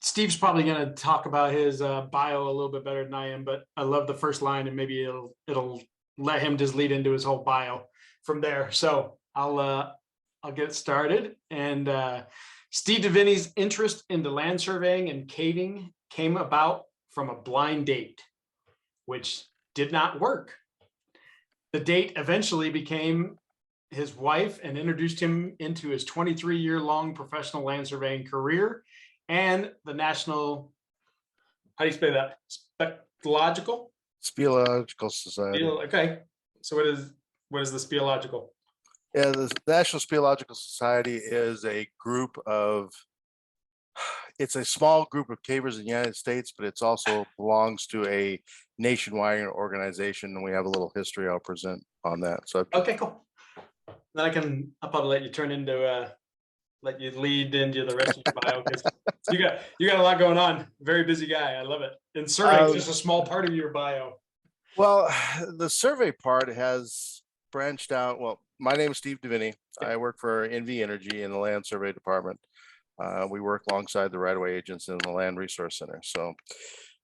Steve's probably going to talk about his bio a little bit better than I am, but I love the first line, and maybe it'll let him just lead into his whole bio from there. So I'll get started. And Steve DeVinny's interest into land surveying and caving came about from a blind date, which did not work. The date eventually became his wife and introduced him into his 23-year-long professional land surveying career and the National, how do you say that? Spectrological? Speleological Society. Okay. So what is the speleological? Yeah, the National Speleological Society is a group of, it's a small group of cavers in the United States, but it's also belongs to a nationwide organization, and we have a little history I'll present on that. So okay, cool. Then I'll probably let you turn into let you lead into the rest of your bio, because you got a lot going on. Very busy guy. I love it. And surveying is just a small part of your bio. Well, the survey part has branched out. Well, my name is Steve DeVinny. I work for NV Energy in the land survey department. We work alongside the right-of-way agents in the Land Resource Center. So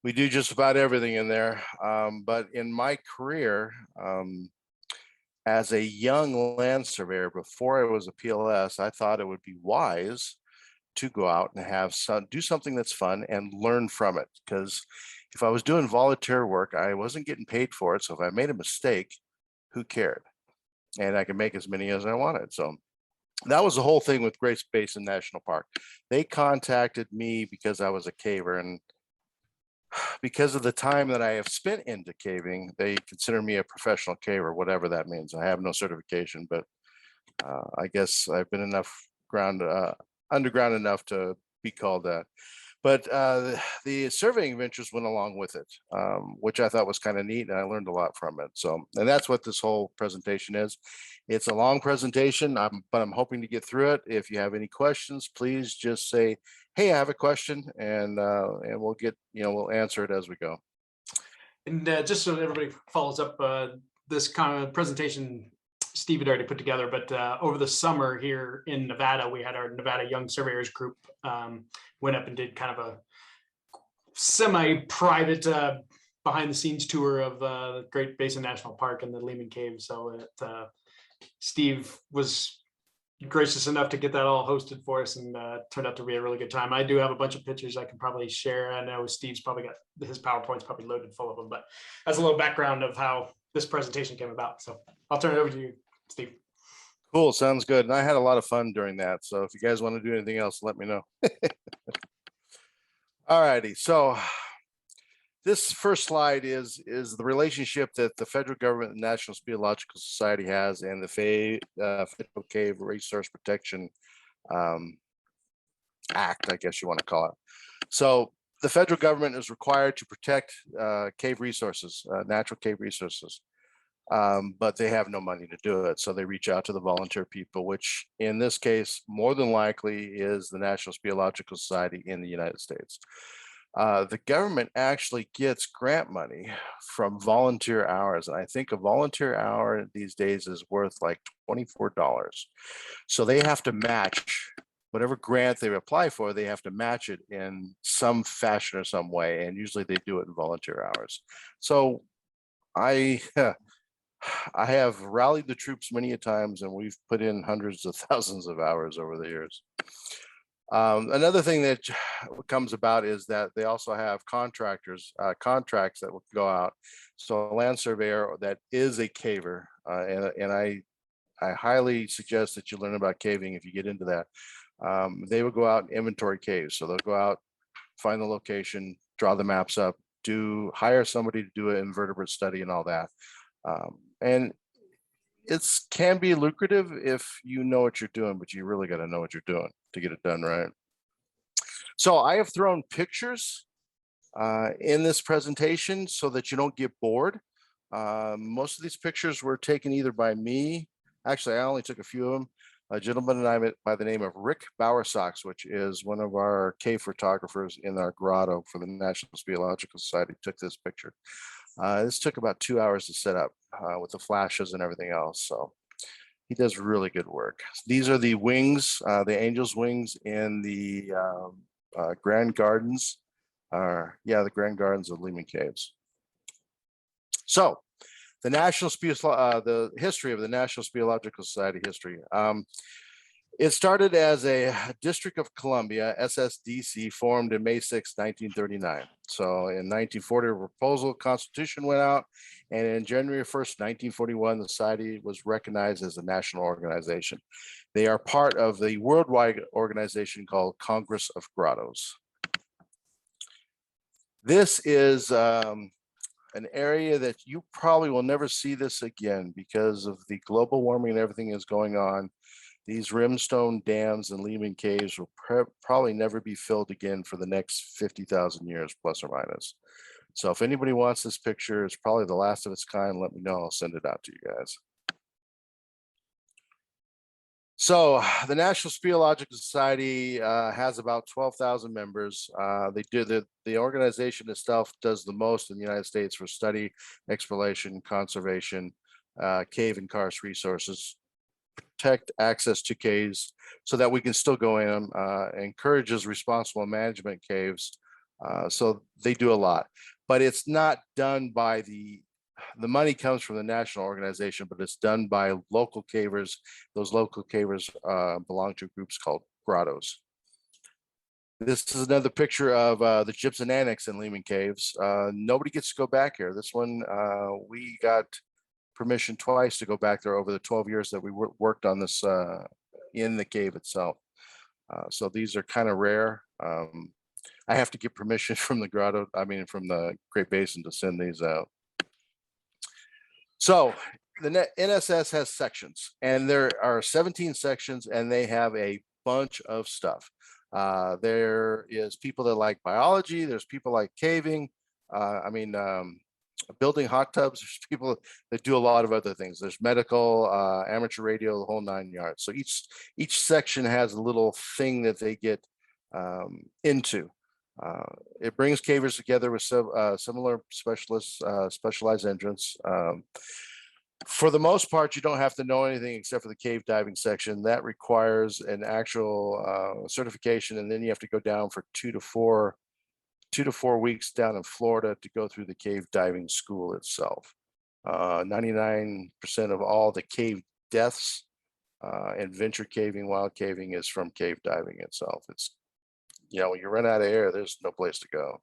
we do just about everything in there. But in my career, as a young land surveyor, before I was a PLS, I thought it would be wise to go out and do something that's fun and learn from it. Because if I was doing volunteer work, I wasn't getting paid for it. So if I made a mistake, who cared? And I could make as many as I wanted. So that was the whole thing with Great Basin National Park. They contacted me because I was a caver, and because of the time that I have spent into caving, they consider me a professional caver, whatever that means. I have no certification, but I guess I've been underground enough to be called that. But the surveying ventures went along with it, which I thought was kind of neat, and I learned a lot from it. So, and that's what this whole presentation is. It's a long presentation, but I'm hoping to get through it. If you have any questions, please just say, "Hey, I have a question," and we'll we'll answer it as we go. And just so everybody follows up, this kind of presentation Steve had already put together, but over the summer here in Nevada, we had our Nevada Young Surveyors group went up and did kind of a semi-private behind the scenes tour of the Great Basin National Park and the Lehman Cave. So Steve was gracious enough to get that all hosted for us, and turned out to be a really good time. I do have a bunch of pictures I can probably share. I know Steve's probably got his PowerPoint's probably loaded full of them, but that's a little background of how this presentation came about. So I'll turn it over to you, Steve. Cool, sounds good. And I had a lot of fun during that. So if you guys want to do anything else, let me know. All righty. So this first slide is the relationship that the federal government and National Speleological Society has, and the Federal Cave Resource Protection Act, I guess you want to call it. So the federal government is required to protect cave resources, natural cave resources, but they have no money to do it. So they reach out to the volunteer people, which in this case, more than likely is the National Speleological Society in the United States. The government actually gets grant money from volunteer hours. And I think a volunteer hour these days is worth like $24. So they have to match whatever grant they apply for, they have to match it in some fashion or some way. And usually they do it in volunteer hours. So I have rallied the troops many a times, and we've put in hundreds of thousands of hours over the years. Another thing that comes about is that they also have contracts that will go out. So a land surveyor that is a caver, and I highly suggest that you learn about caving if you get into that. They will go out and inventory caves. So they'll go out, find the location, draw the maps up, hire somebody to do an invertebrate study and all that. And it can be lucrative if you know what you're doing, but you really got to know what you're doing to get it done right. So I have thrown pictures in this presentation so that you don't get bored. Most of these pictures were taken either by me. Actually, I only took a few of them. A gentleman and I by the name of Rick Bowersox, which is one of our cave photographers in our grotto for the National Speleological Society, took this picture. This took about 2 hours to set up with the flashes and everything else. So he does really good work. These are the wings, the angel's wings in the Grand Gardens, the Grand Gardens of Lehman Caves. So the the history of the National Speleological Society history. It started as a District of Columbia, SSDC, formed in May 6, 1939. So in 1940, a proposal constitution went out, and in January 1st, 1941, the society was recognized as a national organization. They are part of the worldwide organization called Congress of Grottos. This is an area that you probably will never see this again because of the global warming and everything is going on. These rimstone dams and Lehman caves will probably never be filled again for the next 50,000 years, plus or minus. So if anybody wants this picture, it's probably the last of its kind. Let me know. I'll send it out to you guys. So the National Speleological Society has about 12,000 members. The organization itself does the most in the United States for study, exploration, conservation, cave and karst resources, protect access to caves so that we can still go in them, encourages responsible management caves. So they do a lot, but it's not done by the money comes from the national organization, but it's done by local cavers. Those local cavers belong to groups called grottos. This is another picture of the Gypsum Annex in Lehman Caves. Nobody gets to go back here. This one, we got permission twice to go back there over the 12 years that we worked on this in the cave itself. So these are kind of rare. I have to get permission from the grotto, from the Great Basin to send these out. So the NSS has sections, and there are 17 sections, and they have a bunch of stuff. There is people that like biology. There's people like caving. Building hot tubs. There's people that do a lot of other things. There's medical, amateur radio, the whole 9 yards. So each section has a little thing that they get into. It brings cavers together with similar specialists, specialized entrants. For the most part, you don't have to know anything except for the cave diving section. That requires an actual certification, and then you have to go down for 2 to 4 weeks down in Florida to go through the cave diving school itself. 99% of all the cave deaths and venture caving, wild caving is from cave diving itself. It's, when you run out of air, there's no place to go.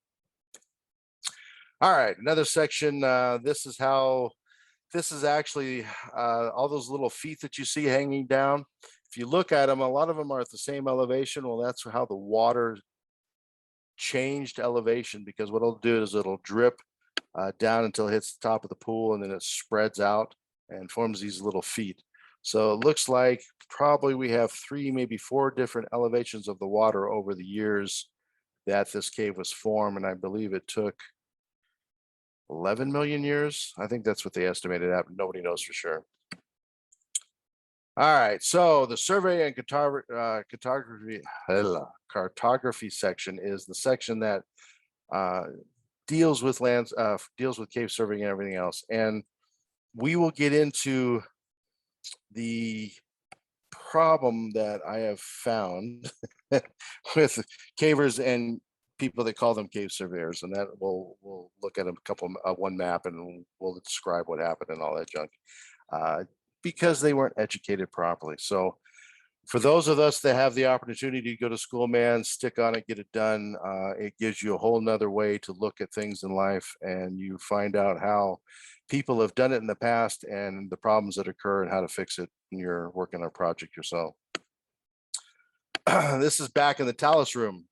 All right, another section. This is actually all those little feet that you see hanging down. If you look at them, a lot of them are at the same elevation. Well, that's how the water changed elevation, because what it'll do is it'll drip down until it hits the top of the pool, and then it spreads out and forms these little feet. So it looks like probably we have 3, maybe 4 different elevations of the water over the years that this cave was formed, and I believe it took 11 million years. I think that's what they estimated at, but nobody knows for sure. All right, so the survey and cartography section is the section that deals with deals with cave surveying and everything else. And we will get into the problem that I have found with cavers and people that call them cave surveyors, and that we'll look at one map, and we'll describe what happened and all that junk. Because they weren't educated properly. So for those of us that have the opportunity to go to school, man, stick on it, get it done. It gives you a whole nother way to look at things in life, and you find out how people have done it in the past and the problems that occur and how to fix it when you're working on a project yourself. This is back in the Talus room.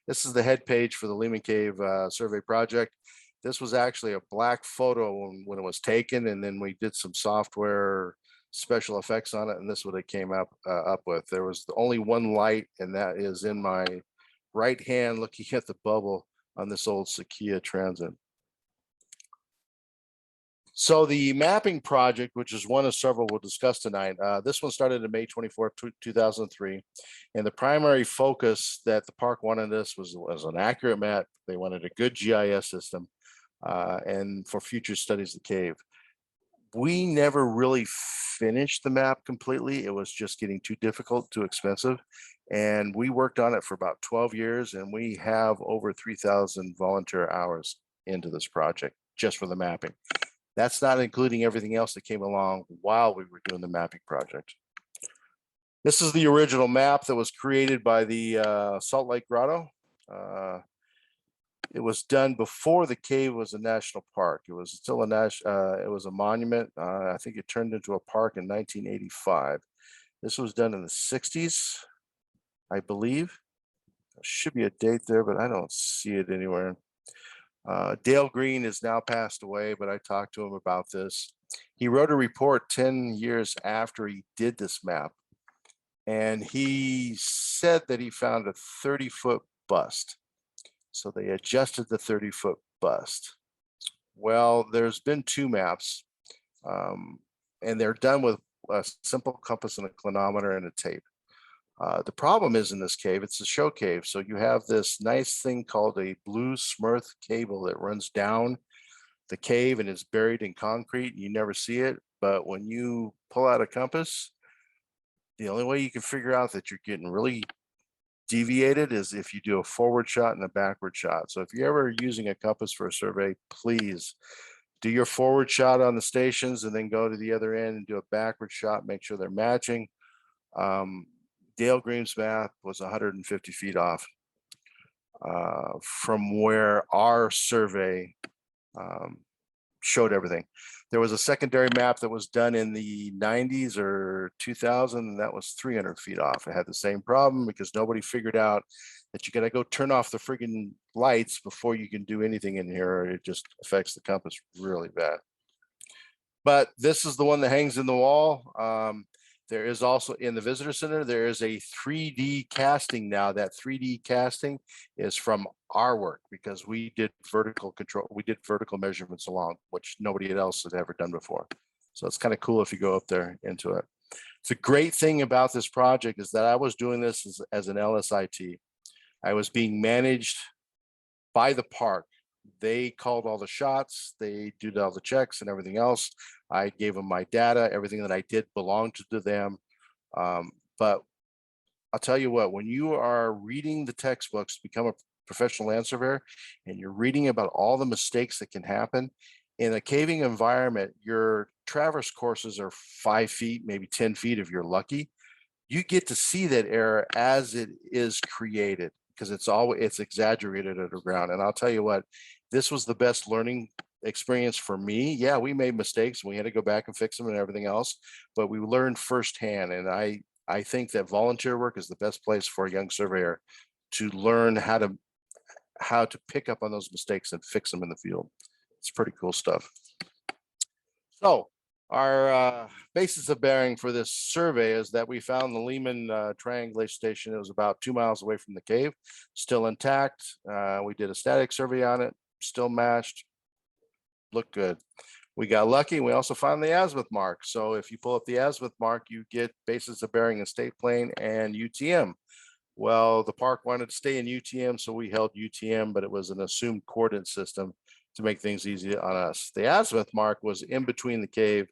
This is the head page for the Lehman Cave survey project. This was actually a black photo when it was taken, and then we did some software special effects on it, and this is what it came up with. There was only one light, and that is in my right hand looking at the bubble on this old Sakia Transit. So the mapping project, which is one of several we'll discuss tonight, this one started in May 24th, 2003. And the primary focus that the park wanted this was an accurate map. They wanted a good GIS system and for future studies of the cave. We never really finished the map completely. It was just getting too difficult, too expensive. And we worked on it for about 12 years, and we have over 3,000 volunteer hours into this project just for the mapping. That's not including everything else that came along while we were doing the mapping project. This is the original map that was created by the Salt Lake Grotto. It was done before the cave was a national park. It was still a it was a monument. I think it turned into a park in 1985. This was done in the 60s, I believe. There should be a date there, but I don't see it anywhere. Dale Green is now passed away, but I talked to him about this. He wrote a report 10 years after he did this map, and he said that he found a 30-foot bust. So they adjusted the 30-foot bust. Well, there's been 2 maps, and they're done with a simple compass and a clinometer and a tape. The problem is in this cave, it's a show cave. So you have this nice thing called a blue smurth cable that runs down the cave and is buried in concrete. You never see it. But when you pull out a compass, the only way you can figure out that you're getting really deviated is if you do a forward shot and a backward shot. So if you're ever using a compass for a survey, please do your forward shot on the stations and then go to the other end and do a backward shot, make sure they're matching. Dale Green's map was 150 feet off from where our survey showed everything. There was a secondary map that was done in the 90s or 2000, and that was 300 feet off. It had the same problem because nobody figured out that you gotta go turn off the friggin' lights before you can do anything in here, or it just affects the compass really bad. But this is the one that hangs in the wall. There is also in the visitor center, there is a 3D casting now. That 3D casting is from our work because we did vertical control, we did vertical measurements along, which nobody else had ever done before. So it's kind of cool if you go up there into it. The great thing about this project is that I was doing this as an LSIT. I was being managed by the park. They called all the shots, they did all the checks and everything else. I gave them my data, everything that I did belonged to them. But I'll tell you what, when you are reading the textbooks to become a professional land surveyor and you're reading about all the mistakes that can happen in a caving environment, your traverse courses are 5 feet, maybe 10 feet if you're lucky. You get to see that error as it is created because it's exaggerated underground. And I'll tell you what, this was the best learning experience for me. Yeah, we made mistakes. We had to go back and fix them and everything else, but we learned firsthand. And I think that volunteer work is the best place for a young surveyor to learn how to pick up on those mistakes and fix them in the field. It's pretty cool stuff. So our basis of bearing for this survey is that we found the Lehman triangulation station. It was about 2 miles away from the cave, still intact. We did a static survey on it, still matched, looked good. We got lucky. We also found the azimuth mark. So if you pull up the azimuth mark, you get basis of bearing in state plane and UTM. Well, the park wanted to stay in UTM, so we held UTM, but it was an assumed coordinate system to make things easy on us. The azimuth mark was in between the cave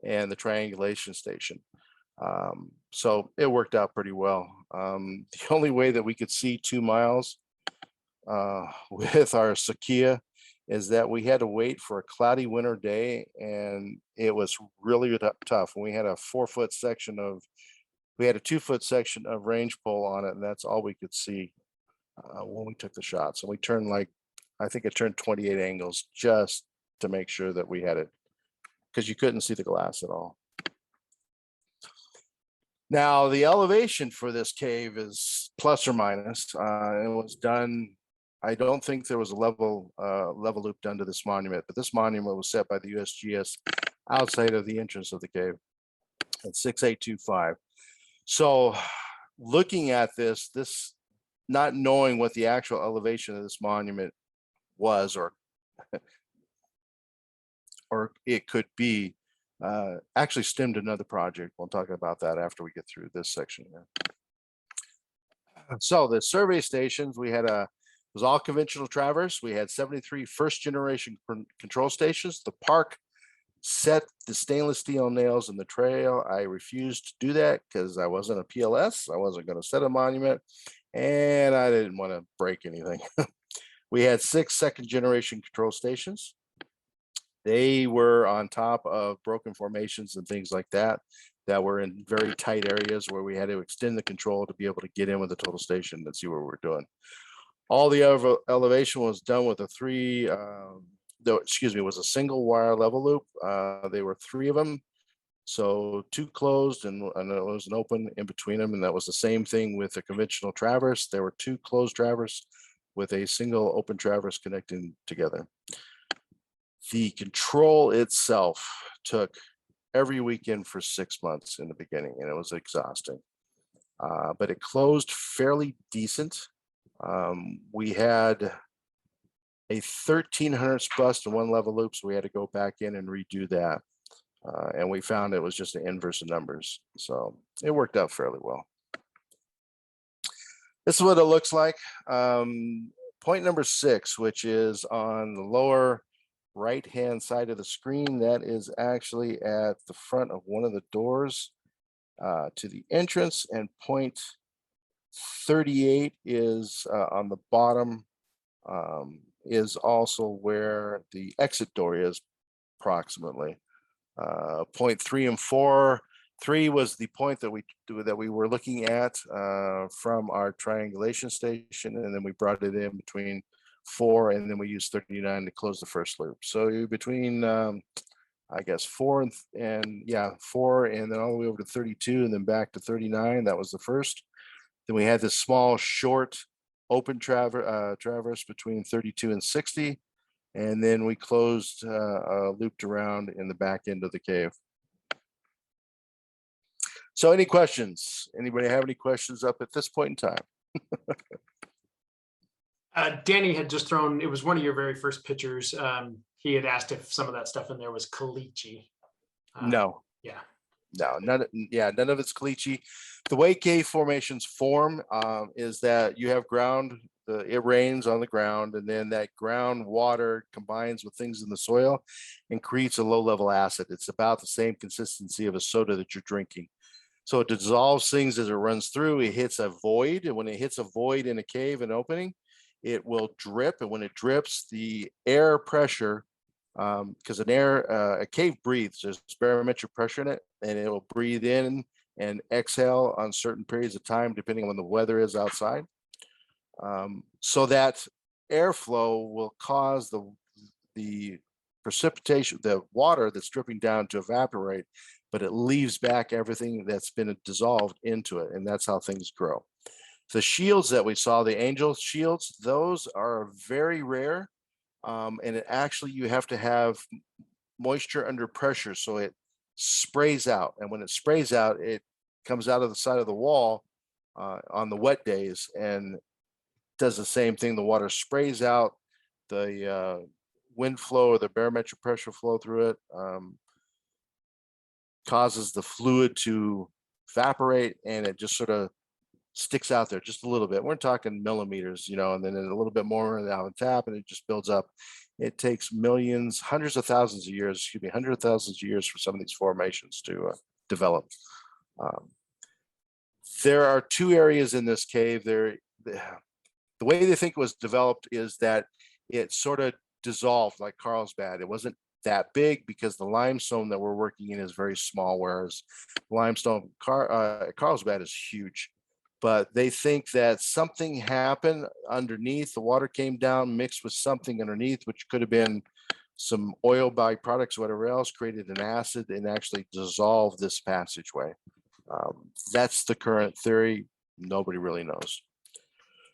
and the triangulation station. So it worked out pretty well. The only way that we could see 2 miles with our Sakia is that we had to wait for a cloudy winter day, and it was really tough. We had a 4-foot section of, we had a 2-foot section of range pole on it, and that's all we could see when we took the shots. And we turned I think it turned 28 angles just to make sure that we had it, because you couldn't see the glass at all. Now, the elevation for this cave is plus or minus. It was done, I don't think there was a level loop done to this monument, but this monument was set by the USGS outside of the entrance of the cave at 6825. So looking at this, not knowing what the actual elevation of this monument was or it could be, actually stemmed another project. We'll talk about that after we get through this section here. So the survey stations, we had it was all conventional traverse. We had 73 first generation control stations. The park set the stainless steel nails in the trail. I refused to do that because I wasn't a PLS. I wasn't going to set a monument, and I didn't want to break anything. We had 6 second-generation control stations. They were on top of broken formations and things like that, that were in very tight areas where we had to extend the control to be able to get in with the total station and see what we're doing. All the elevation was done with a was a single wire level loop. They were 3 of them. So 2 closed and there was an open in between them. And that was the same thing with a conventional traverse. There were 2 closed traverse with a single open traverse connecting together. The control itself took every weekend for 6 months in the beginning, and it was exhausting. But it closed fairly decent. We had a 1300 bust and 1 level loop, so we had to go back in and redo that. And we found it was just an inverse of numbers. So it worked out fairly well. This is what it looks like. Point number 6, which is on the lower right-hand side of the screen, that is actually at the front of one of the doors to the entrance, and point 38 is on the bottom, is also where the exit door is approximately. Point 3 and 4. 3 was the point that we were looking at from our triangulation station, and then we brought it in between 4, and then we used 39 to close the first loop. So between I guess 4 and 4, and then all the way over to 32, and then back to 39. That was the first. Then we had this small, short, open traverse between 32 and 60. And then we closed, looped around in the back end of the cave. So any questions? Anybody have any questions up at this point in time? Danny had just thrown, it was one of your very first pictures. He had asked if some of that stuff in there was caliche. No. Yeah. No, none of it's caliche. The way cave formations form is that you have ground, it rains on the ground, and then that groundwater combines with things in the soil and creates a low-level acid. It's about the same consistency of a soda that you're drinking. So it dissolves things as it runs through. It hits a void, and when it hits a void in a cave, an opening, it will drip. And when it drips, the air pressure, because a cave breathes, there's barometric pressure in it, and it will breathe in and exhale on certain periods of time, depending on when the weather is outside. So that airflow will cause the precipitation, the water that's dripping down, to evaporate, but it leaves back everything that's been dissolved into it, and that's how things grow. The shields that we saw, the angel shields, those are very rare, and it actually, you have to have moisture under pressure, so it sprays out, and when it sprays out, it comes out of the side of the wall on the wet days and does the same thing. The water sprays out, the wind flow or the barometric pressure flow through it causes the fluid to evaporate, and it just sort of sticks out there just a little bit. We're talking millimeters, and then a little bit more out on tap, and it just builds up. It takes millions, hundreds of thousands of years, hundreds of thousands of years for some of these formations to develop. There are 2 areas in this cave. The way they think it was developed is that it sort of dissolved like Carlsbad. It wasn't that big because the limestone that we're working in is very small, whereas limestone Carlsbad is huge. But they think that something happened underneath. The water came down, mixed with something underneath, which could have been some oil byproducts, whatever else, created an acid and actually dissolved this passageway. That's the current theory. Nobody really knows.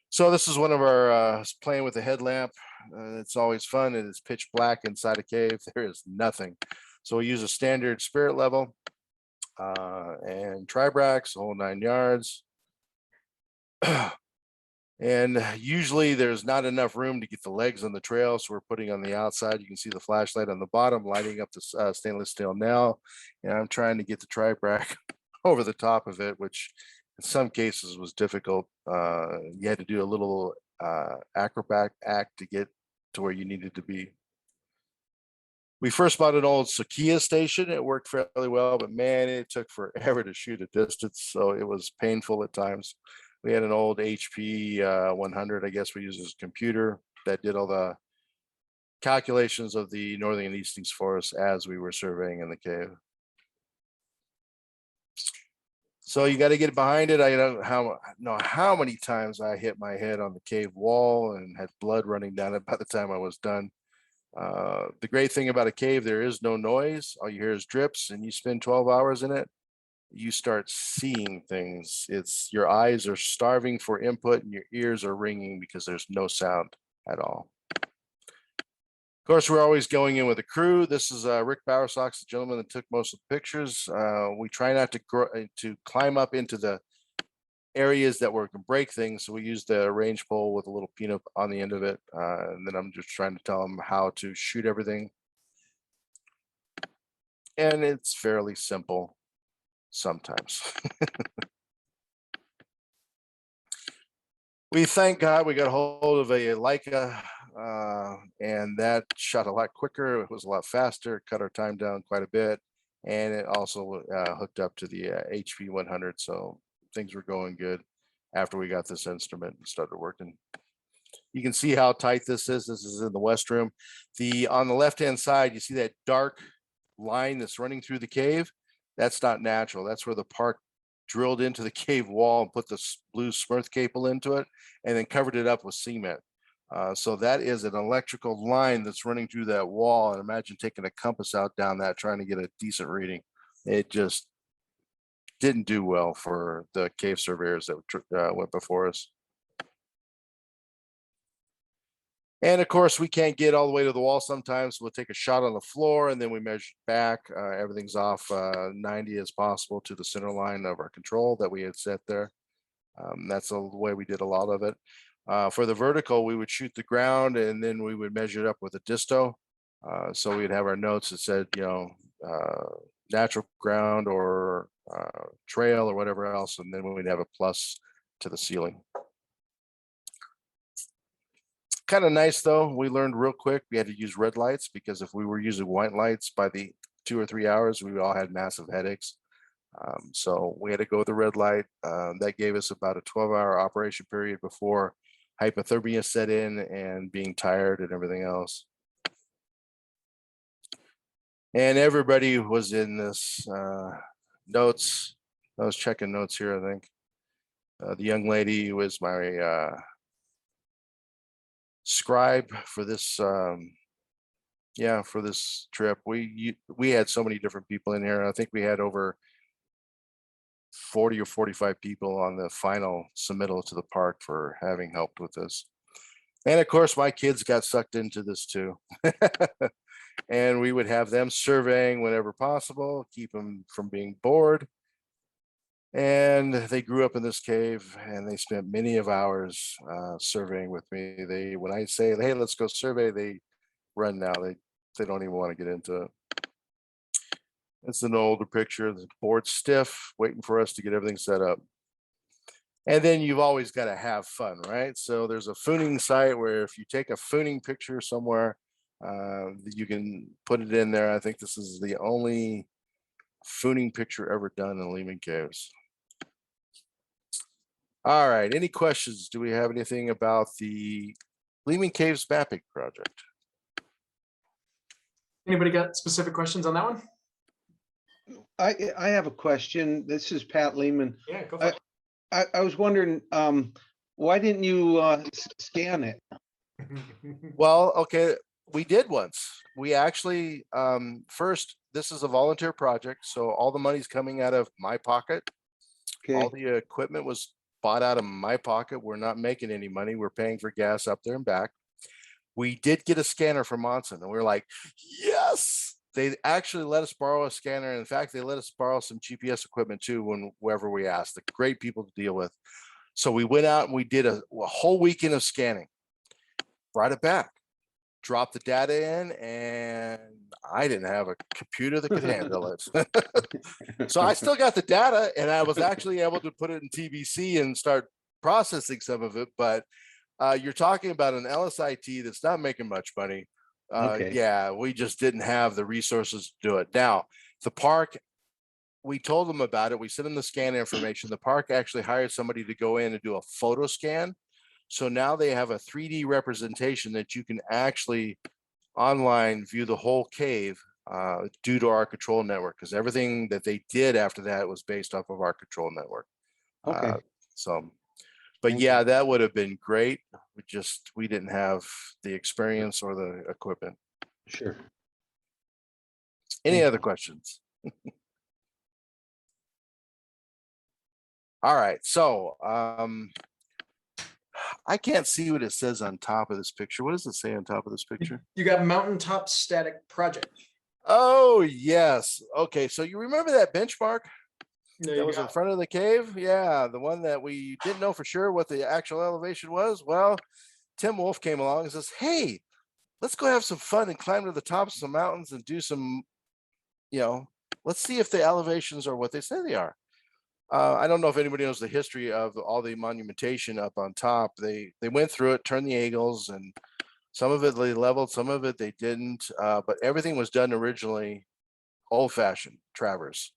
So this is one of our playing with a headlamp. It's always fun, and it's pitch black inside a cave. There is nothing. So we use a standard spirit level and tribrax, whole 9 yards. And usually there's not enough room to get the legs on the trail, so we're putting on the outside. You can see the flashlight on the bottom lighting up the stainless steel nail, and I'm trying to get the tribrax over the top of it, which in some cases was difficult. You had to do a little acrobat act to get to where you needed to be. We first bought an old Sakia station. It worked fairly well, but man, it took forever to shoot a distance. So it was painful at times. We had an old HP 100, I guess we used as a computer that did all the calculations of the northern and eastern forests as we were surveying in the cave. So you got to get behind it. I don't know how many times I hit my head on the cave wall and had blood running down it by the time I was done. The great thing about a cave, there is no noise. All you hear is drips, and you spend 12 hours in it, you start seeing things. It's your eyes are starving for input and your ears are ringing because there's no sound at all. Of course, we're always going in with a crew. This is Rick Bowersox, the gentleman that took most of the pictures. We try not to climb up into the areas that were can break things. So we use the range pole with a little peanut on the end of it. And then I'm just trying to tell them how to shoot everything. And it's fairly simple sometimes. We thank God we got a hold of a Leica and that shot a lot quicker. It was a lot faster, cut our time down quite a bit. And it also hooked up to the HP 100. So things were going good after we got this instrument and started working. You can see how tight this is. This is in the west room. On the left-hand side, you see that dark line that's running through the cave. That's not natural. That's where the park drilled into the cave wall and put the blue Smurth cable into it and then covered it up with cement. So that is an electrical line that's running through that wall. And imagine taking a compass out down that, trying to get a decent reading. It just didn't do well for the cave surveyors that went before us. And of course, we can't get all the way to the wall sometimes. We'll take a shot on the floor and then we measure back. Everything's off 90 as possible to the center line of our control that we had set there. That's the way we did a lot of it. For the vertical, we would shoot the ground and then we would measure it up with a disto. So we'd have our notes that said, natural ground or trail or whatever else. And then we'd have a plus to the ceiling. Kind of nice though. We learned real quick we had to use red lights because if we were using white lights by the 2 or 3 hours, we all had massive headaches. So we had to go with the red light. That gave us about a 12-hour operation period before hypothermia set in and being tired and everything else. And everybody was in this notes. I was checking notes here, I think. The young lady was my scribe for this for this trip. We had so many different people in here. I think we had over 40 or 45 people on the final submittal to the park for having helped with this. And of course my kids got sucked into this too. And we would have them surveying whenever possible, keep them from being bored. And they grew up in this cave and they spent many of hours surveying with me. When I say, hey, let's go survey, they run now. They don't even want to get into it. It's an older picture. The board's stiff, waiting for us to get everything set up. And then you've always got to have fun, right? So there's a fooning site where if you take a fooning picture somewhere, you can put it in there. I think this is the only fooning picture ever done in Lehman Caves. All right, any questions? Do we have anything about the Lehman Caves mapping project? Anybody got specific questions on that one? I have a question. This is Pat Lehman. Yeah, go for it. I was wondering, why didn't you scan it? Well, okay, we did once. We actually, first, this is a volunteer project, so all the money's coming out of my pocket. Okay. All the equipment was bought out of my pocket. We're not making any money. We're paying for gas up there and back. We did get a scanner from Monson and we were like, yes, they actually let us borrow a scanner. In fact, they let us borrow some GPS equipment too, wherever we asked. They're great people to deal with. So we went out and we did a whole weekend of scanning, brought it back, dropped the data in, and I didn't have a computer that could handle it. So I still got the data and I was actually able to put it in TBC and start processing some of it. But you're talking about an LSIT that's not making much money Okay. Yeah, we just didn't have the resources to do it. Now, the park, we told them about it. We sent them the scan information. The park actually hired somebody to go in and do a photo scan. So now they have a 3D representation that you can actually online view the whole cave due to our control network, because everything that they did after that was based off of our control network. Okay. So, but Thank yeah, you. that would have been great. We didn't have the experience or the equipment. Sure. Any Thank other you. questions? All right, so I can't see what it says on top of this picture. What does it say on top of this picture? You got mountaintop static project. Oh, yes. Okay, so you remember that benchmark There that you was in go. front of the cave? Yeah, the one that we didn't know for sure what the actual elevation was. Well, Tim Wolf came along and says, hey, let's go have some fun and climb to the tops of some mountains and do some, let's see if the elevations are what they say they are. I don't know if anybody knows the history of all the monumentation up on top. They went through it, turned the angles, and some of it they leveled, some of it they didn't. But everything was done originally old-fashioned, traverse,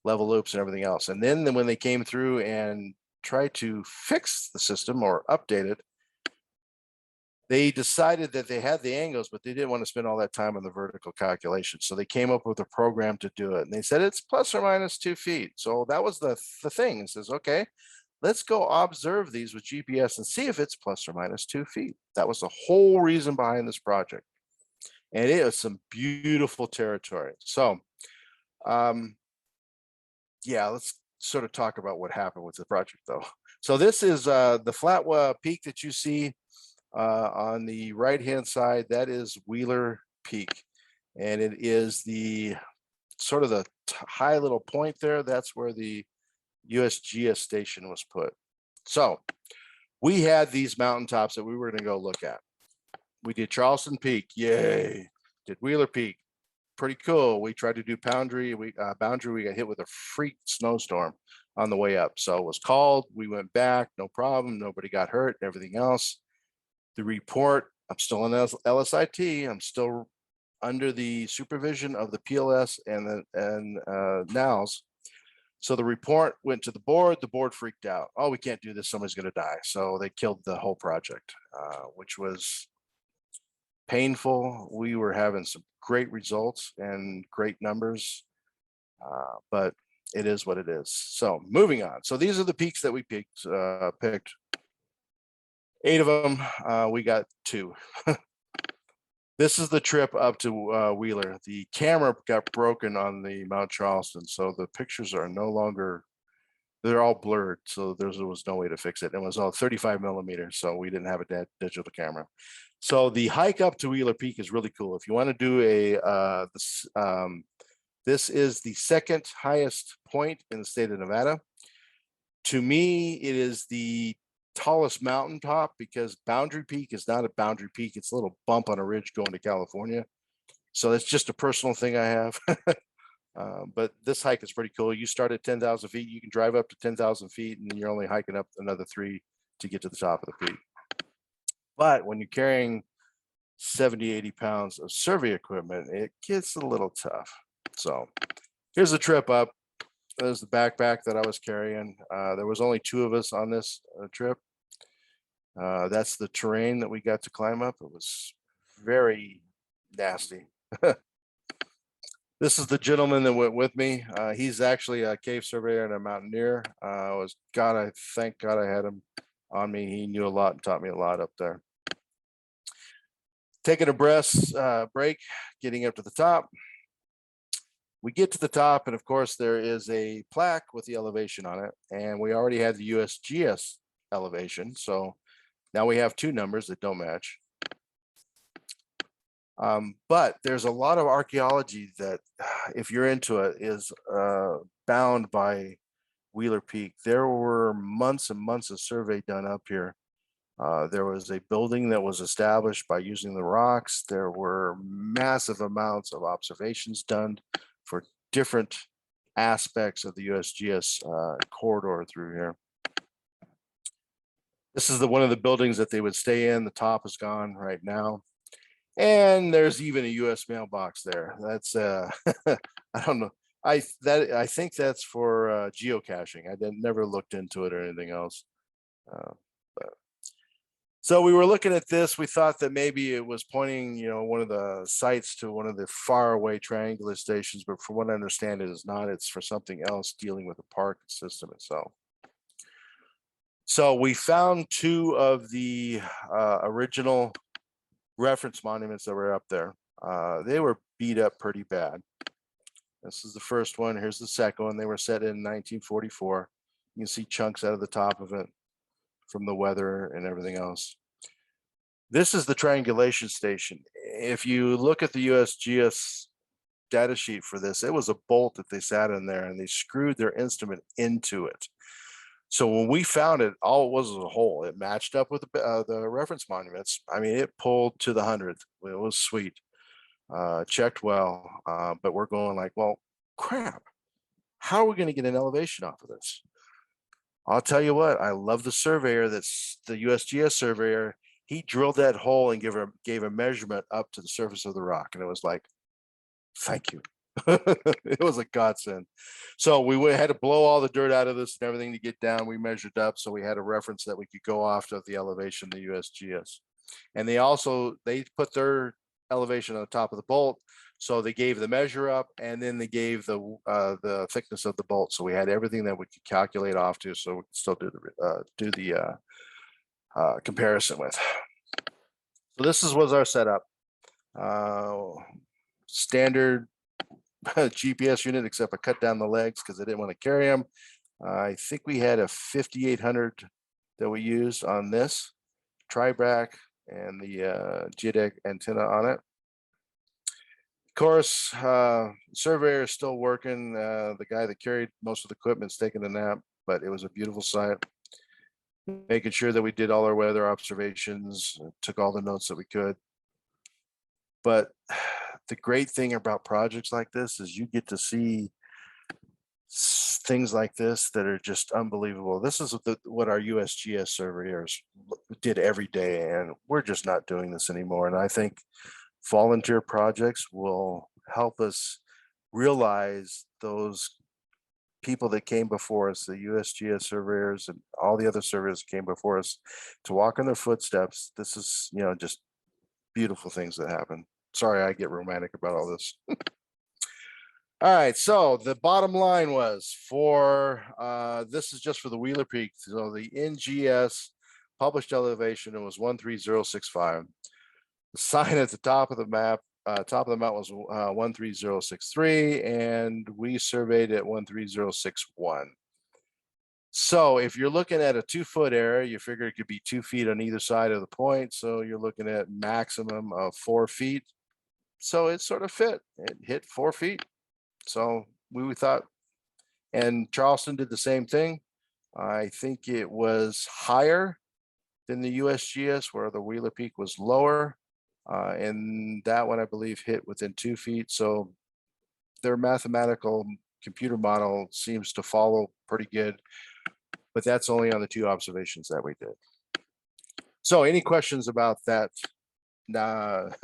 level loops, and everything else. And then when they came through and tried to fix the system or update it, they decided that they had the angles, but they didn't want to spend all that time on the vertical calculation. So they came up with a program to do it. And they said it's plus or minus 2 feet. So that was the thing. It says, okay, let's go observe these with GPS and see if it's plus or minus 2 feet. That was the whole reason behind this project. And it was some beautiful territory. So, yeah, let's sort of talk about what happened with the project though. So this is the flat peak that you see on the right hand side. That is Wheeler Peak, and it is the sort of the high little point there. That's where the USGS station was put. So we had these mountaintops that we were going to go look at. We did Charleston Peak, yay. Did Wheeler Peak, pretty cool. We tried to do Boundary. We got hit with a freak snowstorm on the way up, so it was called. We went back, no problem. Nobody got hurt. Everything else. The report, I'm still in LSIT. I'm still under the supervision of the PLS and NOWS. So the report went to the board freaked out. Oh, we can't do this, somebody's going to die. So they killed the whole project, which was painful. We were having some great results and great numbers, but it is what it is. So moving on. So these are the peaks that we picked. 8 of them, we got 2. This is the trip up to Wheeler. The camera got broken on the Mount Charleston, so the pictures are no longer, they're all blurred. So there was no way to fix it. It was all 35 millimeters, so we didn't have a digital camera. So the hike up to Wheeler Peak is really cool. If you want to do this is the second highest point in the state of Nevada. To me, it is the tallest mountaintop because Boundary Peak is not a Boundary Peak. It's a little bump on a ridge going to California. So that's just a personal thing I have. But this hike is pretty cool. You start at 10,000 feet. You can drive up to 10,000 feet and you're only hiking up another 3 to get to the top of the peak. But when you're carrying 70, 80 pounds of survey equipment, it gets a little tough. So here's the trip up. There's the backpack that I was carrying. There was only 2 of us on this trip. That's the terrain that we got to climb up. It was very nasty. This is the gentleman that went with me. He's actually a cave surveyor and a mountaineer. I thank God I had him on me. He knew a lot and taught me a lot up there. Taking a break, getting up to the top. We get to the top, and of course, there is a plaque with the elevation on it, and we already had the USGS elevation, so now we have 2 numbers that don't match. But there's a lot of archaeology that, if you're into it, is bound by Wheeler Peak. There were months and months of survey done up here. There was a building that was established by using the rocks. There were massive amounts of observations done for different aspects of the USGS corridor through here. This is one of the buildings that they would stay in. The top is gone right now. And there's even a US mailbox there. That's I don't know. I think that's for geocaching. I never looked into it or anything else. But so we were looking at this. We thought that maybe it was pointing, one of the sites to one of the far away triangular stations, but from what I understand, it is not. It's for something else dealing with the park system itself. So we found two of the original reference monuments that were up there. They were beat up pretty bad. This is the first one. Here's the second one. They were set in 1944. You can see chunks out of the top of it from the weather and everything else. This is the triangulation station. If you look at the USGS data sheet for this, it was a bolt that they sat in there and they screwed their instrument into it. So when we found it, all it was a hole. It matched up with the reference monuments. I mean, it pulled to the 100th. It was sweet. Checked well, but we're going like, well, crap. How are we going to get an elevation off of this? I'll tell you what, I love the surveyor. That's the USGS surveyor. He drilled that hole and gave a measurement up to the surface of the rock. And it was like, thank you. It was a godsend. So we had to blow all the dirt out of this and everything to get down. We measured up, so we had a reference that we could go off of the elevation, the USGS. And they put their elevation on the top of the bolt, so they gave the measure up, and then they gave the thickness of the bolt. So we had everything that we could calculate off to, so we could still do the comparison with. So this was our setup. Standard GPS unit, except I cut down the legs because I didn't want to carry them. I think we had a 5800 that we used on this tri-back and the JIDEC antenna on it. Of course, surveyor is still working. The guy that carried most of the equipment's taking a nap, but it was a beautiful sight. Making sure that we did all our weather observations, took all the notes that we could. But the great thing about projects like this is you get to see things like this that are just unbelievable. This is what our USGS surveyors did every day, and we're just not doing this anymore. And I think volunteer projects will help us realize those people that came before us, the USGS surveyors and all the other surveyors that came before us, to walk in their footsteps. This is, just beautiful things that happen. Sorry, I get romantic about all this. All right, so the bottom line was for, this is just for the Wheeler Peak. So the NGS published elevation, it was 13065. The sign at the top of the mountain was 13063, and we surveyed at 13061. So if you're looking at a 2-foot area, you figure it could be 2 feet on either side of the point. So you're looking at maximum of 4 feet. So it sort of fit. It hit 4 feet. So we thought, and Charleston did the same thing. I think it was higher than the USGS, where the Wheeler Peak was lower. And that one, I believe, hit within 2 feet. So their mathematical computer model seems to follow pretty good, but that's only on the 2 observations that we did. So any questions about that? That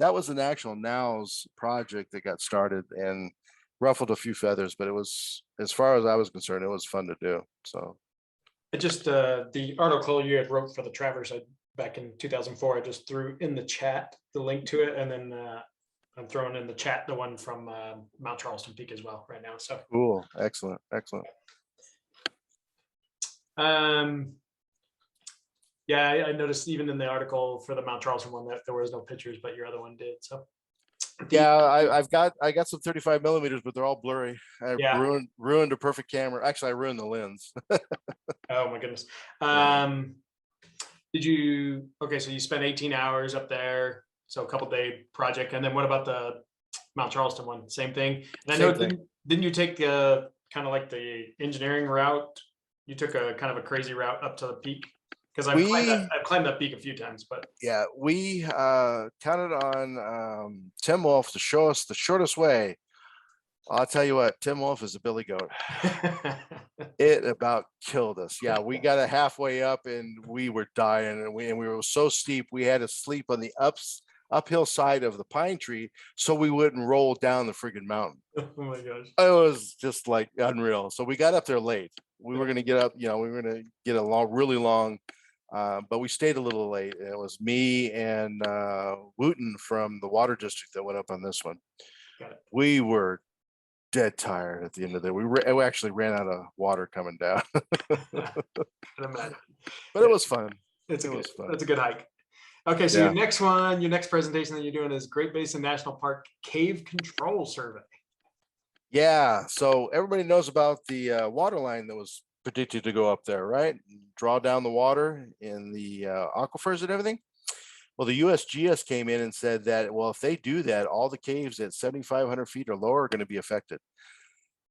was an actual NOWS project that got started and ruffled a few feathers, but it was, as far as I was concerned, it was fun to do. So It just the article you had wrote for the Traverse back in 2004, I just threw in the chat the link to it, and then I'm throwing in the chat the one from Mount Charleston Peak as well right now. So cool, excellent. Yeah, I noticed even in the article for the Mount Charleston one that there was no pictures, but your other one did. So yeah, I got some 35 millimeters, but they're all blurry. I ruined a perfect camera. Actually, I ruined the lens. Oh my goodness. Okay, so you spent 18 hours up there, so a couple-day project. And then what about the Mount Charleston one? Same thing. And I know, didn't you take kind of like the engineering route? You took a kind of a crazy route up to the peak, because I've climbed that peak a few times. But yeah, we counted on Tim Wolf to show us the shortest way. I'll tell you what, Tim Wolf is a billy goat. It about killed us. Yeah, we got halfway up and we were dying, and we were so steep we had to sleep on the uphill side of the pine tree so we wouldn't roll down the friggin' mountain. Oh my gosh. It was just like unreal. So we got up there late. We were Yeah. going to get up, we were going to get a long, really long, but we stayed a little late. It was me and Wooten from the water district that went up on this one. Got it. We were dead tired at the end of the day. We actually ran out of water coming down, Can imagine. but it was fun. It's It was fun. that's a good hike. Okay, so Yeah. your next presentation that you're doing is Great Basin National Park Cave Control Survey. Yeah, so everybody knows about the water line that was predicted to go up there, right? Draw down the water in the aquifers and everything. Well, the USGS came in and said that, well, if they do that, all the caves at 7,500 feet or lower are going to be affected.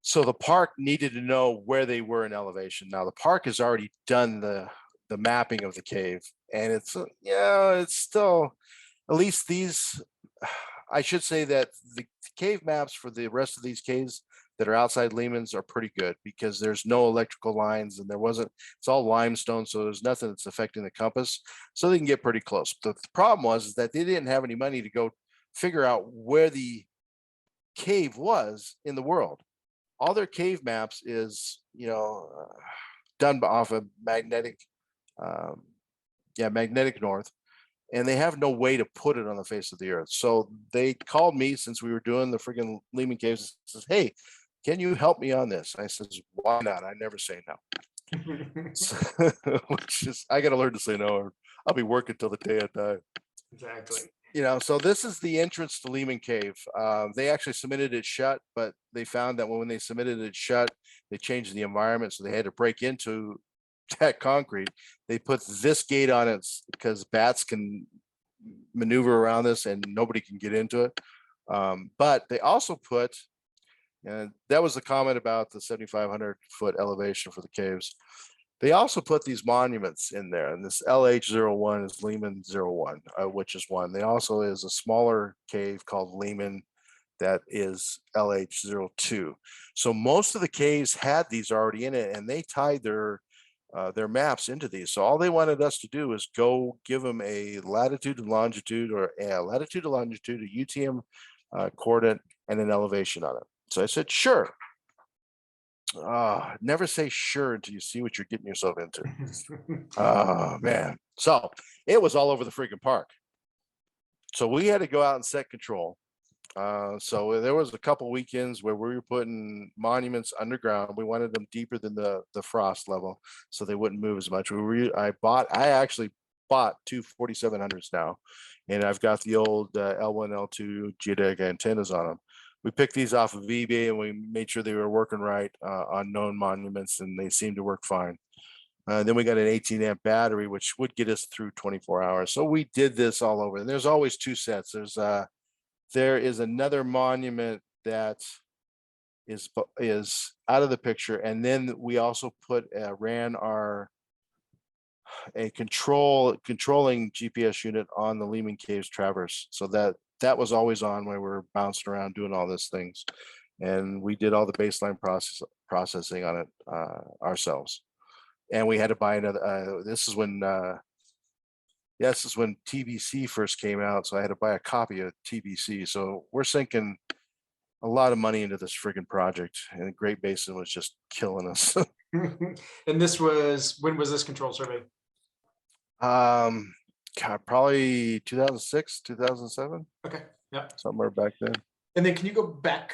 So the park needed to know where they were in elevation. Now the park has already done the mapping of the cave, and it's it's still, at least these, I should say that the cave maps for the rest of these caves that are outside Lehman's are pretty good, because there's no electrical lines and it's all limestone. So there's nothing that's affecting the compass. So they can get pretty close. But the problem was that they didn't have any money to go figure out where the cave was in the world. All their cave maps is, done off of magnetic north, and they have no way to put it on the face of the earth. So they called me, since we were doing the friggin' Lehman caves, and says, "Hey, can you help me on this?" I says, "Why not? I never say no." So, which is, I got to learn to say no, or I'll be working till the day I die. Exactly. So this is the entrance to Lehman Cave. They actually submitted it shut, but they found that when they submitted it shut, they changed the environment, so they had to break into that concrete. They put this gate on it because bats can maneuver around this and nobody can get into it. But they also put, and that was the comment about the 7,500 foot elevation for the caves. They also put these monuments in there, and this LH01 is Lehman 01, which is one. They also is a smaller cave called Lehman that is LH02. So most of the caves had these already in it, and they tied their maps into these. So all they wanted us to do is go give them a latitude and longitude, or a latitude and longitude, a UTM coordinate, and an elevation on it. So I said, sure. Never say sure until you see what you're getting yourself into. Oh man. So it was all over the freaking park. So we had to go out and set control. So there was a couple weekends where we were putting monuments underground. We wanted them deeper than the frost level, so they wouldn't move as much. I actually bought two 4700s now, and I've got the old L1, L2 geodetic antennas on them. We picked these off of eBay, and we made sure they were working right on known monuments, and they seemed to work fine. Then we got an 18 amp battery, which would get us through 24 hours. So we did this all over, and there's always two sets. There is another monument that is out of the picture, and then we also ran a controlling GPS unit on the Lehman Caves Traverse, so that was always on when we were bouncing around doing all these things, and we did all the baseline processing on it ourselves. And we had to buy another. This is when TBC first came out, so I had to buy a copy of TBC. So we're sinking a lot of money into this friggin' project, and the Great Basin was just killing us. And when was this control survey? God, probably 2006, 2007. Okay, yeah. Somewhere back then. And then can you go back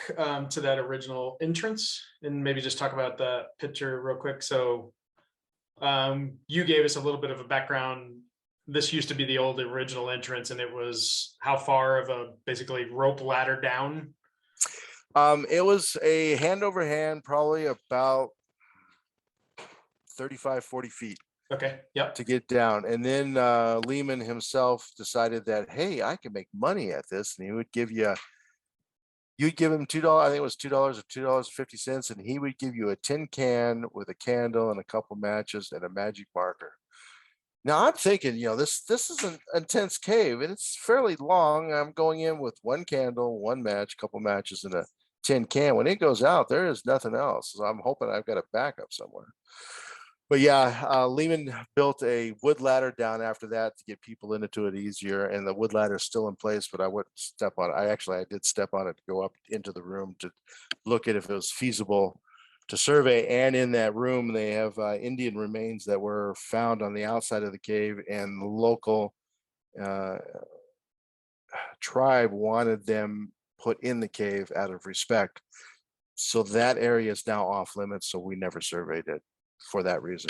to that original entrance and maybe just talk about the picture real quick? So you gave us a little bit of a background. This used to be the old original entrance, and it was how far of a basically rope ladder down? It was a hand over hand, probably about 35, 40 feet. Okay, yep. To get down. And then Lehman himself decided that, hey, I can make money at this. And he would give you, you'd give him $2, I think it was $2 or $2.50, and he would give you a tin can with a candle and a couple matches and a magic marker. Now I'm thinking, this is an intense cave, and it's fairly long. I'm going in with one candle, one match, couple matches, and a tin can. When it goes out, there is nothing else. So I'm hoping I've got a backup somewhere. But yeah, Lehman built a wood ladder down after that to get people into it easier, and the wood ladder is still in place, but I wouldn't step on it. I did step on it to go up into the room to look at if it was feasible to survey. And in that room, they have Indian remains that were found on the outside of the cave, and the local tribe wanted them put in the cave out of respect. So that area is now off limits, so we never surveyed it for that reason.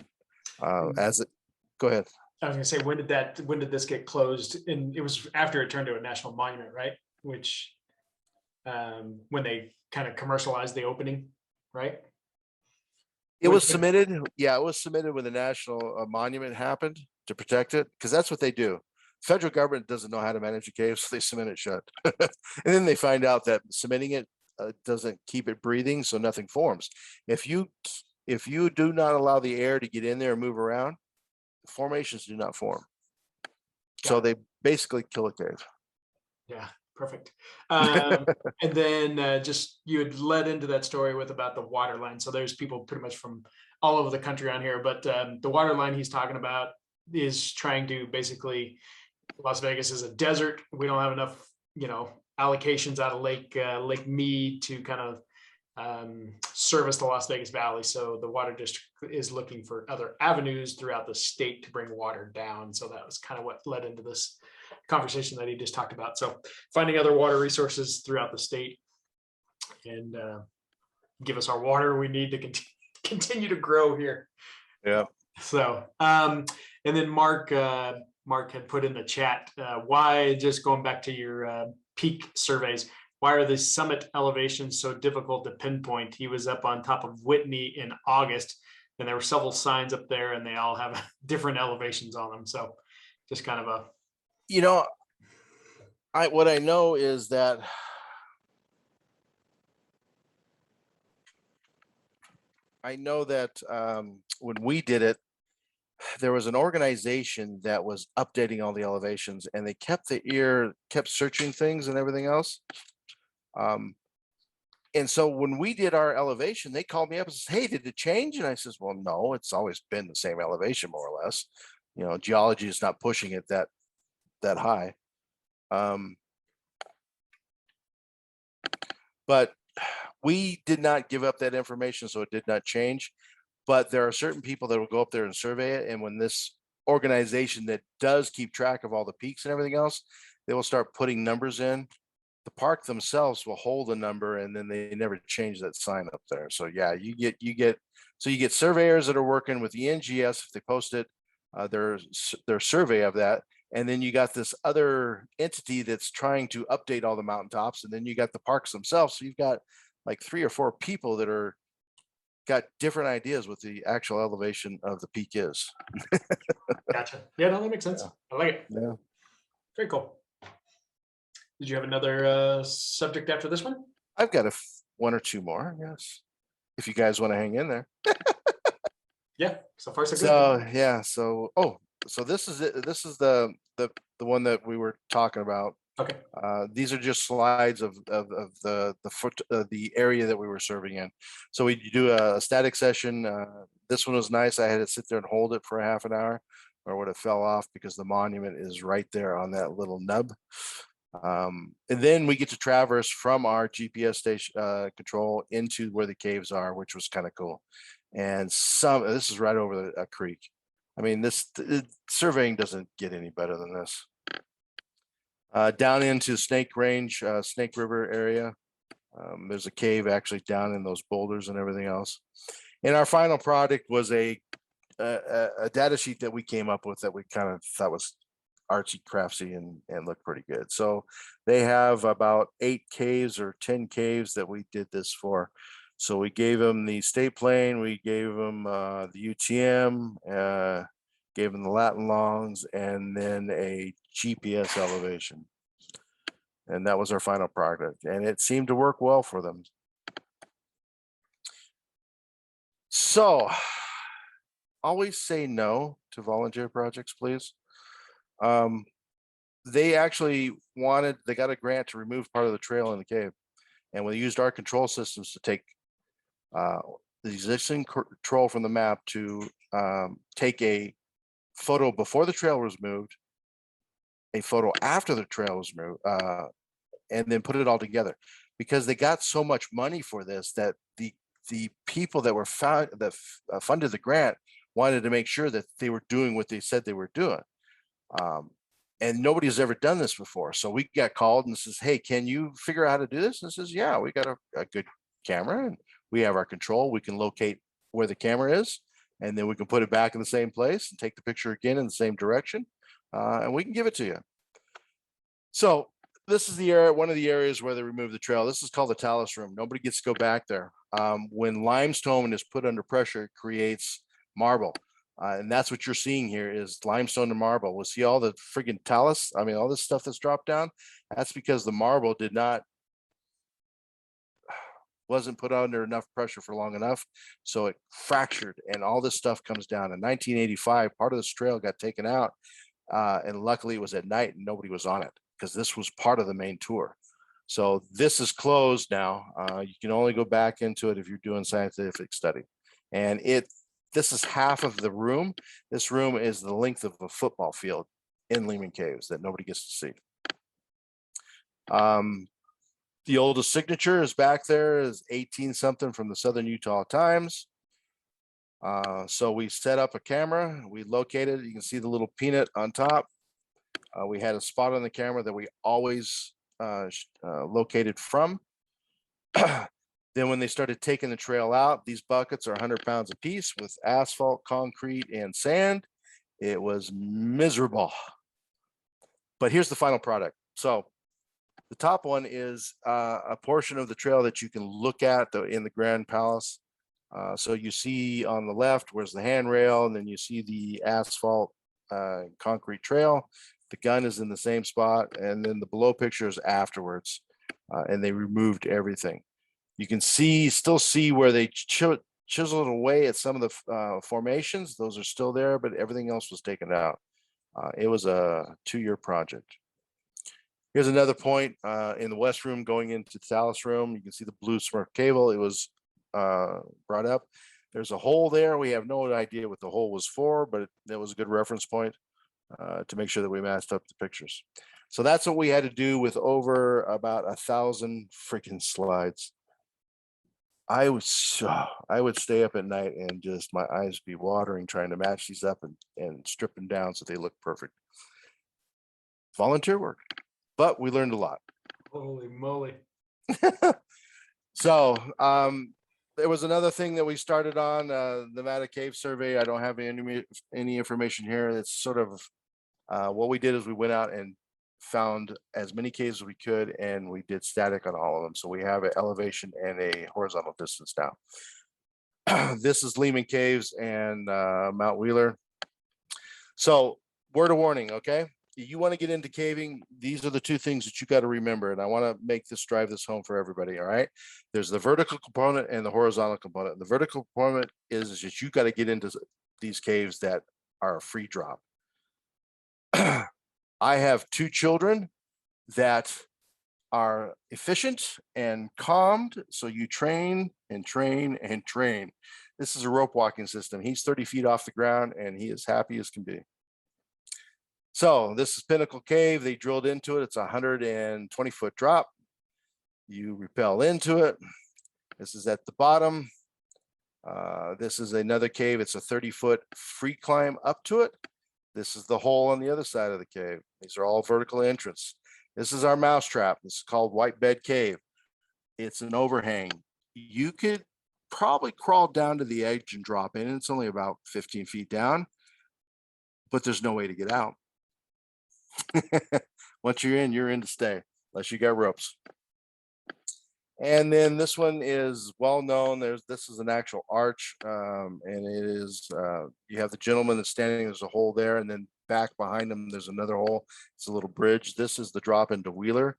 Go ahead. I was gonna say, when did this get closed? And it was after it turned to a national monument, right? Which, when they kind of commercialized the opening, right? It was submitted. Yeah, it was submitted when the national monument happened to protect it, because that's what they do. Federal government doesn't know how to manage a cave, so they cement it shut. And then they find out that cementing it doesn't keep it breathing, so nothing forms. If you do not allow the air to get in there and move around, formations do not form. So they basically kill a cave. Yeah, perfect. And then just you had led into that story with about the water line. So there's people pretty much from all over the country on here, but the water line he's talking about is trying to basically, Las Vegas is a desert. We don't have enough, allocations out of Lake Mead to kind of service the Las Vegas Valley. So the water district is looking for other avenues throughout the state to bring water down. So that was kind of what led into this conversation that he just talked about. So finding other water resources throughout the state and give us our water we need to continue to grow here. Yeah. So, and then Mark had put in the chat, why, just going back to your peak surveys, why are the summit elevations so difficult to pinpoint? He was up on top of Whitney in August, and there were several signs up there, and they all have different elevations on them. So just kind of a, what I know is that when we did it, there was an organization that was updating all the elevations, and they kept searching things and everything else. And so when we did our elevation, they called me up and said, "Hey, did it change?" And I says, "Well, no, it's always been the same elevation, more or less. Geology is not pushing it that high." But we did not give up that information, so it did not change. But there are certain people that will go up there and survey it. And when this organization that does keep track of all the peaks and everything else, they will start putting numbers in. The park themselves will hold a number, and then they never change that sign up there. So yeah, you get surveyors that are working with the NGS if they post it, their survey of that. And then you got this other entity that's trying to update all the mountaintops. And then you got the parks themselves. So you've got like 3 or 4 people that got different ideas what the actual elevation of the peak is. Gotcha. Yeah, no, that makes sense. Yeah. I like it. Yeah. Very cool. Did you have another subject after this one? I've got 1 or 2 more. Yes. If you guys want to hang in there. Yeah. So far, so good. So yeah. So this is it. This is the one that we were talking about. Okay. These are just slides of the area that we were serving in. So we do a static session. This one was nice. I had to sit there and hold it for a half an hour, or would have fell off because the monument is right there on that little nub. And then we get to traverse from our GPS station control into where the caves are, which was kind of cool. And this is right over a creek. I mean, surveying doesn't get any better than this. Down into Snake Range, Snake River area. There's a cave actually down in those boulders and everything else. And our final product was a data sheet that we came up with that we kind of thought was artsy craftsy and looked pretty good. So they have about 8 caves or 10 caves that we did this for. So we gave them the state plane, we gave them the UTM, gave them the Latin longs, and then a GPS elevation. And that was our final product. And it seemed to work well for them. So always say no to volunteer projects, please. They actually they got a grant to remove part of the trail in the cave. And we used our control systems to take the existing control from the map to take a photo before the trail was moved, a photo after the trail was moved, and then put it all together, because they got so much money for this that the people that were funded the grant wanted to make sure that they were doing what they said they were doing. And nobody's ever done this before. So we got called and says, hey, can you figure out how to do this? And says, yeah, we got a good camera and we have our control. We can locate where the camera is, and then we can put it back in the same place and take the picture again in the same direction. And we can give it to you. So this is the area, one of the areas where they remove the trail. This is called the talus room. Nobody gets to go back there. When limestone is put under pressure, it creates marble. And that's what you're seeing here is limestone and marble. We'll see all the friggin' talus. I mean, all this stuff that's dropped down. That's because the marble wasn't put under enough pressure for long enough. So it fractured and all this stuff comes down. In 1985, part of this trail got taken out. And luckily it was at night and nobody was on it, because this was part of the main tour. So this is closed now. You can only go back into it if you're doing scientific study. And this is half of the room. This room is the length of a football field in Lehman Caves that nobody gets to see. The oldest signature is back there, is 18 something from the Southern Utah Times. So we set up a camera, we located it. You can see the little peanut on top. We had a spot on the camera that we always located from. Then when they started taking the trail out, these buckets are 100 pounds a piece with asphalt, concrete, and sand. It was miserable. But here's the final product. So the top one is a portion of the trail that you can look at in the Grand Palace. So you see on the left, where's the handrail, and then you see the asphalt concrete trail. The gun is in the same spot, and then the below picture is afterwards, and they removed everything. You can still see where they chiseled away at some of the formations. Those are still there, but everything else was taken out. It was a 2-year project. Here's another point in the west room going into the talus room. You can see the blue smurf cable. It was brought up. There's a hole there. We have no idea what the hole was for, but that was a good reference point to make sure that we matched up the pictures. So that's what we had to do with over about 1,000 freaking slides. I would stay up at night and just my eyes be watering trying to match these up and strip them down so they look perfect. Volunteer work, but we learned a lot. Holy moly. So there was another thing that we started on the Nevada Cave Survey. I don't have any information here. It's sort of what we did is we went out and found as many caves as we could, and we did static on all of them. So we have an elevation and a horizontal distance now. This is Lehman Caves and Mount Wheeler. So word of warning, okay? You want to get into caving, these are the two things that you got to remember. And I want to drive this home for everybody. All right. There's the vertical component and the horizontal component. The vertical component is just you got to get into these caves that are a free drop. I have 2 children that are efficient and calmed. So you train and train and train. This is a rope walking system. He's 30 feet off the ground and he is happy as can be. So this is Pinnacle Cave. They drilled into it. It's a 120-foot drop. You rappel into it. This is at the bottom. This is another cave. It's a 30-foot free climb up to it. This is the hole on the other side of the cave. These are all vertical entrance. This is our mousetrap. This is called White Bed Cave. It's an overhang. You could probably crawl down to the edge and drop in. It's only about 15 feet down, but there's no way to get out. Once you're in to stay, unless you got ropes. And then this one is well known. This is an actual arch, and it is you have the gentleman that's standing. There's a hole there, and then back behind him there's another hole. It's a little bridge. This is the drop into Wheeler.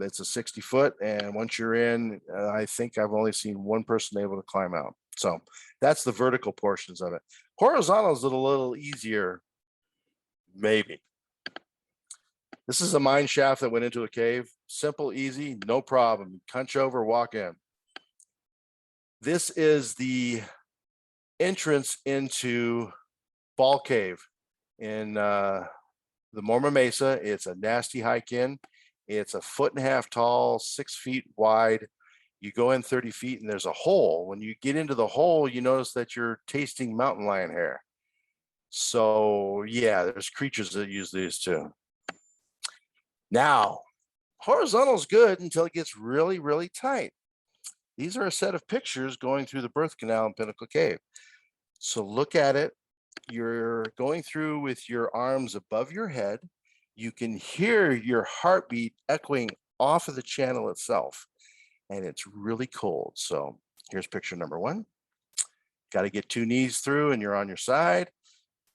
It's a 60-foot, and once you're in, I think I've only seen one person able to climb out. So that's the vertical portions of it. Horizontal is a little easier, maybe. This is a mine shaft that went into a cave. Simple, easy, no problem. Punch over, walk in. This is the entrance into Ball Cave in the Mormon Mesa. It's a nasty hike in. It's 1.5 feet tall, 6 feet wide. You go in 30 feet and there's a hole. When you get into the hole, you notice that you're tasting mountain lion hair. So yeah, there's creatures that use these too. Now, horizontal is good until it gets really, really tight. These are a set of pictures going through the birth canal in Pinnacle Cave. So look at it. You're going through with your arms above your head. You can hear your heartbeat echoing off of the channel itself, and it's really cold. So here's picture number 1. Got to get 2 knees through and you're on your side.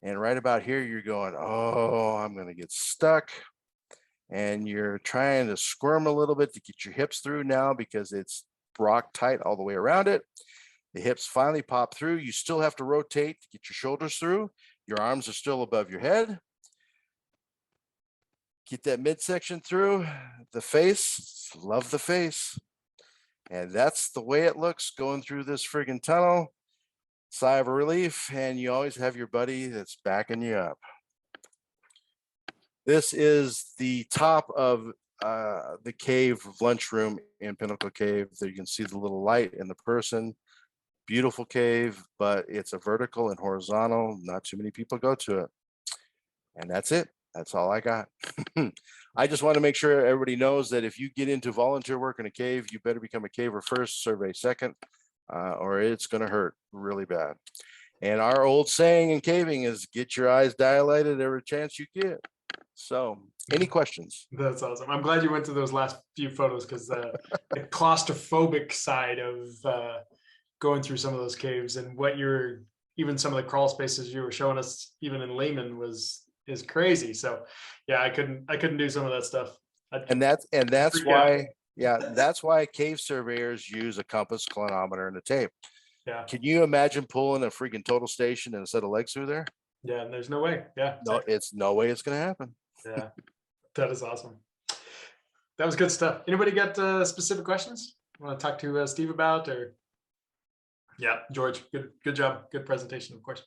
And right about here, you're going, oh, I'm going to get stuck. And you're trying to squirm a little bit to get your hips through now because it's rock tight all the way around it. The hips finally pop through. You still have to rotate to get your shoulders through. Your arms are still above your head. Get that midsection through. The face, love the face. And that's the way it looks going through this friggin' tunnel. Sigh of relief, and you always have your buddy that's backing you up. This is the top of the cave lunchroom in Pinnacle Cave. There you can see the little light and the person. Beautiful cave, but it's a vertical and horizontal. Not too many people go to it. And that's it. That's all I got. I just want to make sure everybody knows that if you get into volunteer work in a cave, you better become a caver first, survey second, or it's going to hurt really bad. And our old saying in caving is get your eyes dilated every chance you get. So any questions? That's awesome. I'm glad you went to those last few photos because the claustrophobic side of going through some of those caves and what you're, even some of the crawl spaces you were showing us, even in Lehman, is crazy. So yeah, I couldn't do some of that stuff. And that's freak why, out. yeah, that's why cave surveyors use a compass, clinometer, and a tape. Yeah. Can you imagine pulling a freaking total station and a set of legs through there? Yeah. And there's no way. Yeah. No, it's no way it's going to happen. Yeah. That is awesome. That was good stuff. Anybody got specific questions you want to talk to Steve about, or? Yeah, George, good job. Good presentation, of course.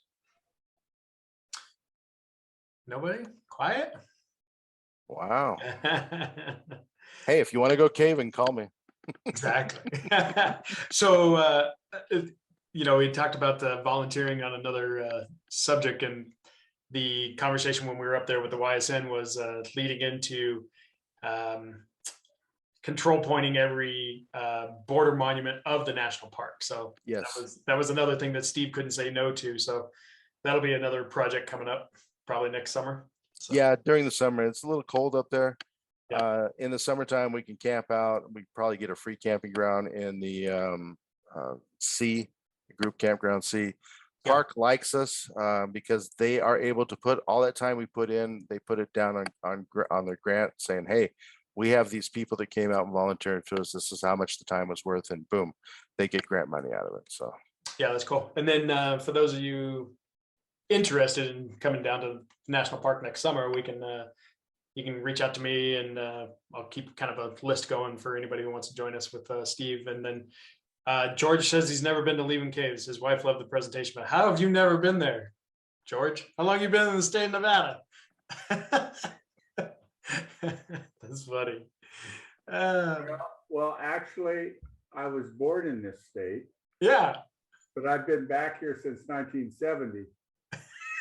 Nobody? Quiet? Wow. Hey, if you want to go caving, call me. Exactly. So, we talked about volunteering on another subject, and the conversation when we were up there with the YSN was leading into control pointing every border monument of the national park. So yes, that was another thing that Steve couldn't say no to. So that'll be another project coming up probably next summer. So. Yeah, during the summer, it's a little cold up there. Yeah. In the summertime, we can camp out. We probably get a free camping ground in the C, group campground C. Park likes us because they are able to put all that time we put in. They put it down on their grant, saying, "Hey, we have these people that came out and volunteered to us. This is how much the time was worth," and boom, they get grant money out of it. So yeah, that's cool. And then for those of you interested in coming down to National Park next summer, we can you can reach out to me, and I'll keep kind of a list going for anybody who wants to join us with Steve. And then George says he's never been to Lehman Caves. His wife loved the presentation, but how have you never been there, George? How long have you been in the state of Nevada? That's funny. Well, actually, I was born in this state. Yeah. But I've been back here since 1970.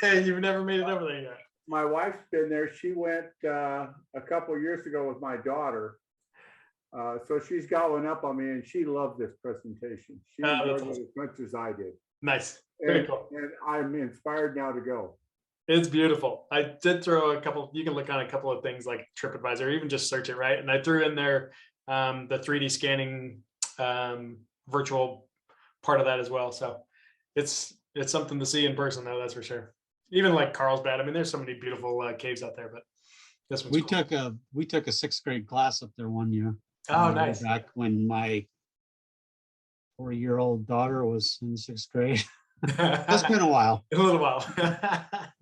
And you've never made it over there yet. My wife's been there. She went a couple of years ago with my daughter. So she's got one up on me, and she loved this presentation. She enjoyed it as much as I did. Nice. Very cool. And I'm inspired now to go. It's beautiful. I did throw a couple, you can look on a couple of things like TripAdvisor, or even just search it, right? And I threw in there the 3D scanning virtual part of that as well. So it's something to see in person, though, that's for sure. Even like Carlsbad. I mean, there's so many beautiful caves out there, but this one's cool. We took a 6th grade class up there one year. Oh, nice. Back when my 4-year-old daughter was in 6th grade. It's been a while. A little while.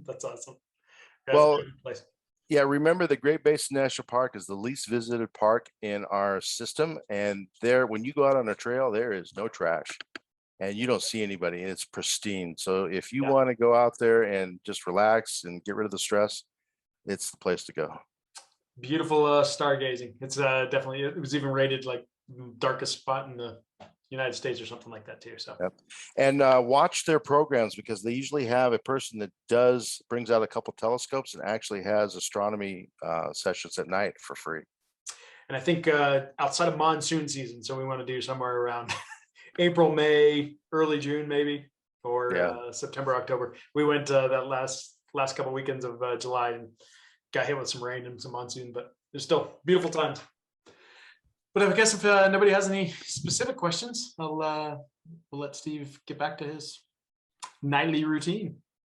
That's awesome. Well, yeah, remember the Great Basin National Park is the least visited park in our system. And there, when you go out on a trail, there is no trash. and you don't see anybody, and it's pristine. So if you Yeah. want to go out there and just relax and get rid of the stress, it's the place to go. Beautiful stargazing. It's definitely, it was even rated like darkest spot in the United States or something like that too. So Yep. And watch their programs, because they usually have a person that brings out a couple telescopes and actually has astronomy sessions at night for free. and I think outside of monsoon season, so we want to do somewhere around April, May, early June, maybe, or Yeah. September, October. We went that last couple weekends of July and got hit with some rain and some monsoon, but there's still beautiful times. But I guess if nobody has any specific questions, we'll let Steve get back to his nightly routine.